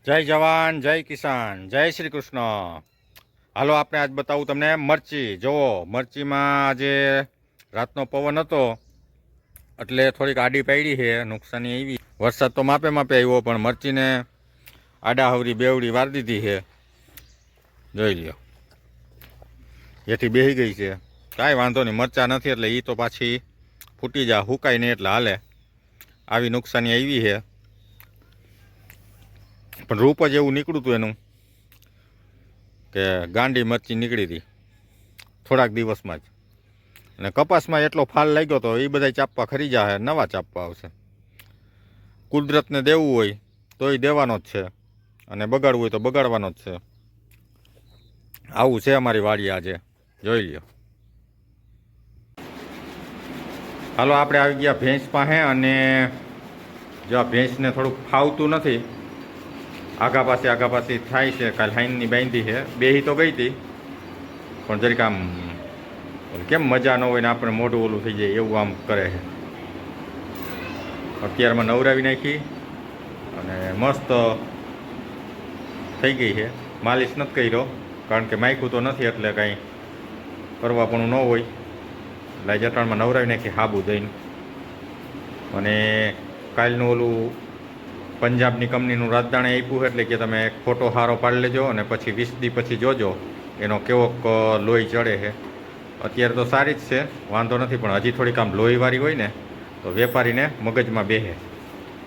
જય જવાન જય કિસાન જય શ્રી કૃષ્ણ। હાલો આપણે આજ બતાવું તમને મરચી। જુઓ મરચીમાં આજે રાતનો પવન હતો એટલે થોડીક આડી પડી છે, નુકસાની આવી। વરસાદ તો માપે માપે આવ્યો પણ મરચીને આડાહવરી બેવડી વાર દીધી છે। જોઈ લ્યો એથી બેસી ગઈ છે, કાંઈ વાંધો નહીં, મરચાં નથી એટલે એ તો પાછી ફૂટી જા, હુકાય નહીં એટલે હાલે। આવી નુકસાની આવી છે પણ રૂપ જ એવું નીકળ્યું હતું એનું કે ગાંડી મરચી નીકળી હતી થોડાક દિવસમાં જ। અને કપાસમાં એટલો ફાલ લાગ્યો તો એ બધા ચાપવા ખરી જાય, નવા ચાપવા આવશે। કુદરતને દેવું હોય તોય દેવાનો જ છે અને બગાડવું હોય તો બગાડવાનો જ છે। આવું છે અમારી વાડી આજે, જોઈ લ્યો। હાલો આપણે આવી ગયા ભેંસ પાસે અને જો આ ભેંસને થોડુંક ફાવતું નથી, આગા પાછી થાય છે। કાલે હાઈનની બાંધી છે, બેહી તો ગઈ હતી પણ જરીક આમ કેમ મજા ન હોય ને આપણે મોઢું ઓલું થઈ જાય એવું આમ કરે છે। અત્યારમાં નવરાવી નાખી અને મસ્ત થઈ ગઈ છે। માલિશ નથી કર્યો કારણ કે માયકું તો નથી એટલે કાંઈ કરવા પણ ન હોય એટલે જટાણમાં નવરાવી નાખી હાબુ દઈને। અને કાલનું ઓલું પંજાબની કંપનીનું રાજદાણે આપ્યું એટલે કે તમે એક ફોટો સારો પાડી લેજો અને પછી 20 દી પછી જોજો એનો કેવોક લોહી ચડે છે। અત્યારે તો સારી જ છે, વાંધો નથી, પણ હજી થોડીક આમ લોહીવાળી હોય ને તો વેપારીને મગજમાં બેસે,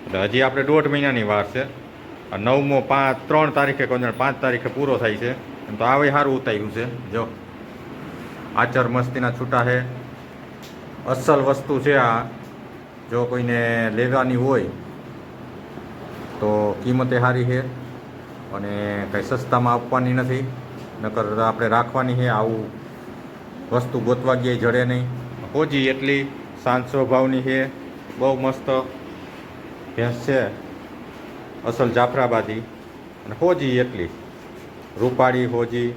એટલે હજી આપણે 1.5 મહિનાની વાર છે। 9મો 3 તારીખે 5 તારીખે પૂરો થાય છે એમ તો આવે સારું ઉતાર્યું છે। જો આચર મસ્તીના છૂટા છે, અસલ વસ્તુ છે આ। જો કોઈને લેવાની હોય તો કિંમતે સારી છે અને કંઈ સસ્તામાં આપવાની નથી, નકર આપણે રાખવાની છે। આવું વસ્તુ ગોતવા ગઈ જડે નહીં। હોજી એટલી શાંત સ્વભાવની છે, બહુ મસ્ત ભેંસ છે, અસલ જાફરાબાદી, અને હોજી એટલી રૂપાળી હોજી,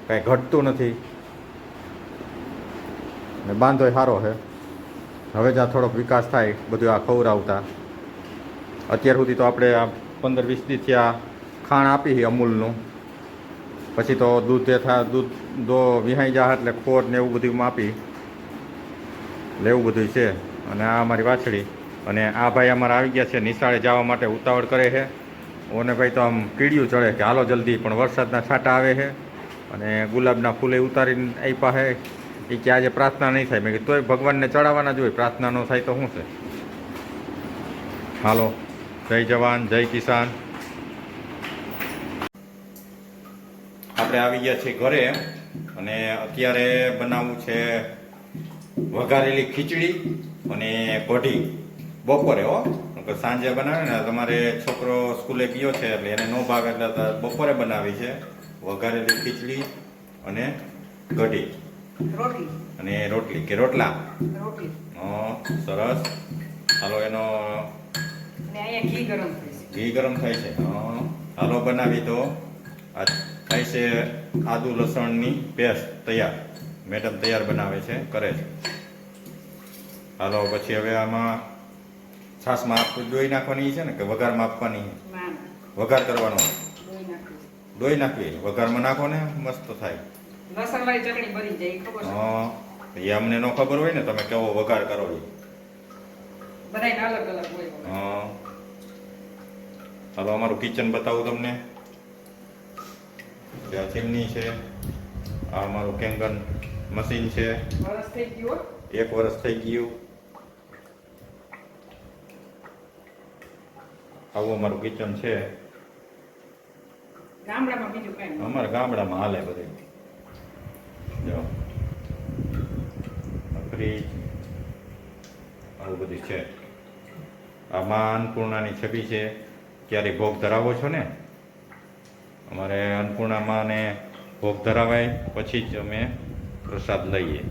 કાંઈ ઘટતું નથી ને બાંધોય સારો છે। હવે જ આ થોડોક વિકાસ થાય બધું આ ખવડાવતા। અત્યાર સુધી તો આપણે આ 15-20 દીથી આ ખાણ આપી છે અમૂલનું, પછી તો દૂધ વિહાઈ જાય એટલે ખોટ ને એવું બધું આપી એટલે એવું બધું છે। અને આ અમારી વાછડી અને આ ભાઈ અમારા આવી ગયા છે નિશાળે જવા માટે, ઉતાવળ કરે છે। ઓને ભાઈ તો આમ કીડિયું ચડે કે હાલો જલ્દી, પણ વરસાદના છાંટા આવે છે અને ગુલાબના ફૂલે ઉતારીને આપ્યા છે। એ કે આજે પ્રાર્થના નહીં થાય, મેં કીધું તોય ભગવાનને ચડાવવાના જ હોય, પ્રાર્થના ન થાય તો શું છે। હાલો, જય જવાન જય કિસાન। આપણે આવી ગયા છીએ ઘરે અને અત્યારે બનાવવું છે વઘારેલી ખીચડી અને કઢી બપોરે। સાંજે બનાવે ને તમારે છોકરો સ્કૂલે ગયો છે એટલે એને નો ભાવે એટલે બપોરે બનાવી છે વઘારેલી ખીચડી અને કઢી અને રોટલી કે રોટલા। સરસ, હાલો એનો ઘી ગરમ થાય છે। હાલો બનાવી તો આ થાય છે આદુ લસણની પેસ્ટ તૈયાર, મેડમ તૈયાર બનાવે છે, કરે છે। હાલો પછી હવે આમાં છાશમાં દોઈ નાખવાની છે ને કે વઘારમાં આપવાની? વઘાર કરવાનો, દોઈ નાખવી, વઘારમાં નાખો ને મસ્ત થાય। લસણવાળી ચટણી બની જાય, ખબર છે? એ અમને ન ખબર હોય ને તમે કેવો વઘાર કરો છો, બધાય અલગ અલગ હોય। હાલો અમારું કિચન બતાવું તમને। આ ચીમની છે, આ અમારું કેંગન મશીન છે, 1 વર્ષ થઈ ગયું। આવું અમારું કિચન છે। ગામડામાં બીજું કાંઈ અમારા ગામડામાં હાલે બધું। જો ફ્રીજ આવું બધું છે। આ માં અન્નપૂર્ણાની છબી છે, ક્યારે ભોગ ધરાવો છો ને, અમારે અન્નપૂર્ણા માને ભોગ ધરાવાય પછી જ અમે પ્રસાદ લઈએ।